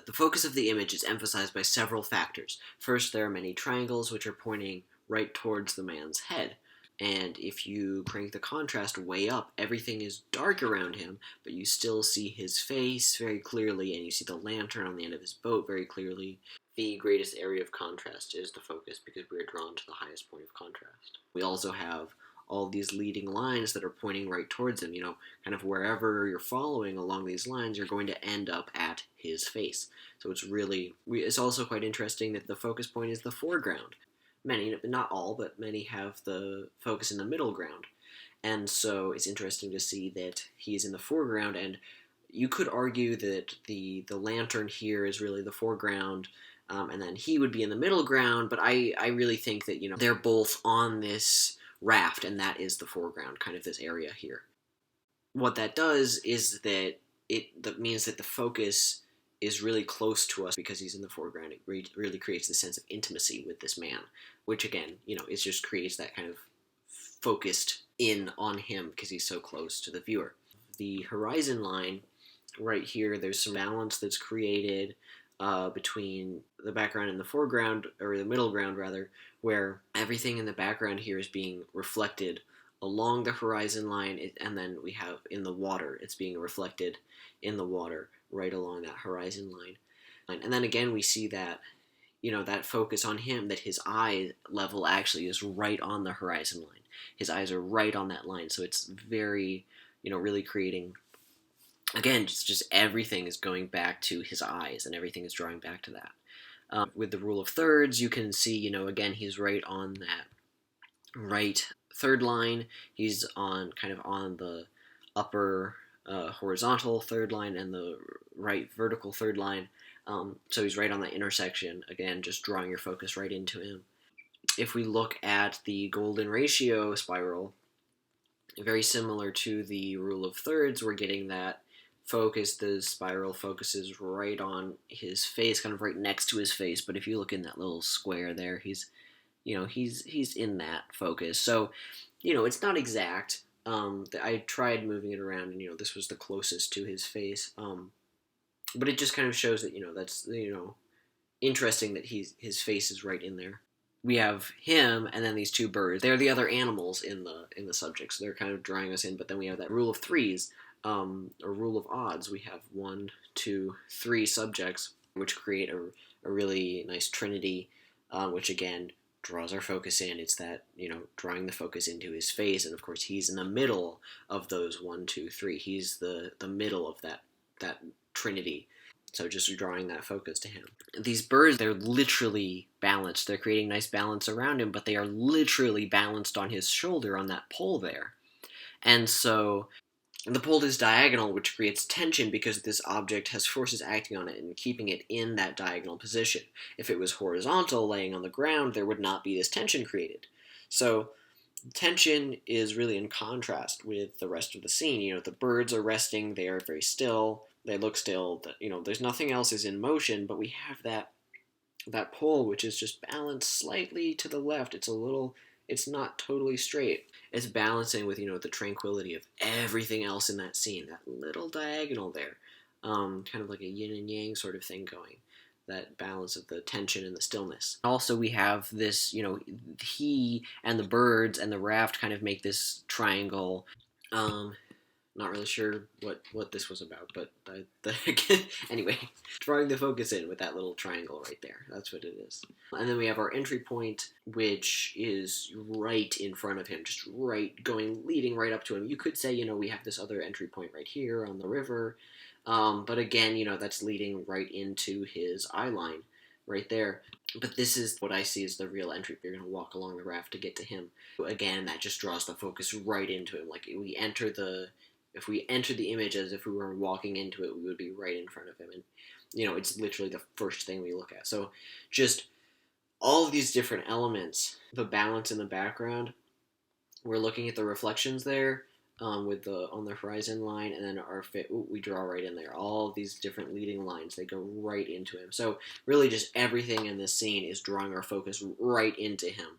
The focus of the image is emphasized by several factors. First, there are many triangles which are pointing right towards the man's head. And if you crank the contrast way up, everything is dark around him, but you still see his face very clearly, and you see the lantern on the end of his boat very clearly. The greatest area of contrast is the focus because we are drawn to the highest point of contrast. We also have all these leading lines that are pointing right towards him. Kind of wherever you're following along these lines, you're going to end up at his face. So it's also quite interesting that the focus point is the foreground. Many, not all, but many have the focus in the middle ground. And so it's interesting to see that he's in the foreground, and you could argue that the lantern here is really the foreground, and then he would be in the middle ground, but I really think that, they're both on this raft, and that is the foreground, kind of this area here. What that does is that that means that the focus is really close to us because he's in the foreground. It really creates the sense of intimacy with this man, which again, it just creates that kind of focused in on him because he's so close to the viewer. The horizon line right here, there's some balance that's created between the background and the foreground, or the middle ground rather, where everything in the background here is being reflected along the horizon line, and then we have in the water, it's being reflected in the water right along that horizon line. And then again, we see that, that focus on him, that his eye level actually is right on the horizon line. His eyes are right on that line, so it's very, really creating, again, just everything is going back to his eyes, and everything is drawing back to that. With the rule of thirds, you can see, again, he's right on that right third line. He's on the upper horizontal third line and the right vertical third line. So he's right on that intersection, again, just drawing your focus right into him. If we look at the golden ratio spiral, very similar to the rule of thirds, we're getting that focus. The spiral focuses right on his face, kind of right next to his face, but if you look in that little square there, he's in that focus. So, it's not exact. I tried moving it around, and, this was the closest to his face. But it just kind of shows that, that's, interesting that his face is right in there. We have him, and then these two birds. They're the other animals in the subject, so they're kind of drawing us in. But then we have that rule of threes, or rule of odds. We have 1, 2, 3 subjects, which create a really nice trinity, which again draws our focus in. It's that, drawing the focus into his face, and of course he's in the middle of those 1, 2, 3. He's the middle of that trinity. So just drawing that focus to him. These birds, they're literally balanced. They're creating nice balance around him, but they are literally balanced on his shoulder on that pole there. And so the pole is diagonal, which creates tension because this object has forces acting on it and keeping it in that diagonal position. If it was horizontal, laying on the ground, there would not be this tension created. So tension is really in contrast with the rest of the scene. The birds are resting, they are very still, they look still, there's nothing else is in motion, but we have that pole which is just balanced slightly to the left. It's not totally straight. It's balancing with, the tranquility of everything else in that scene, that little diagonal there. Kind of like a yin and yang sort of thing going. That balance of the tension and the stillness. Also, we have this, he and the birds and the raft kind of make this triangle. Not really sure what this was about, but anyway, drawing the focus in with that little triangle right there. That's what it is. And then we have our entry point, which is right in front of him, just leading right up to him. You could say, we have this other entry point right here on the river, but again, that's leading right into his eye line right there. But this is what I see as the real entry. You're going to walk along the raft to get to him. Again, that just draws the focus right into him. Like if we enter the image as if we were walking into it, we would be right in front of him. And, it's literally the first thing we look at. So just all of these different elements, the balance in the background, we're looking at the reflections there on the horizon line, and then we draw right in there. All of these different leading lines, they go right into him. So really just everything in this scene is drawing our focus right into him.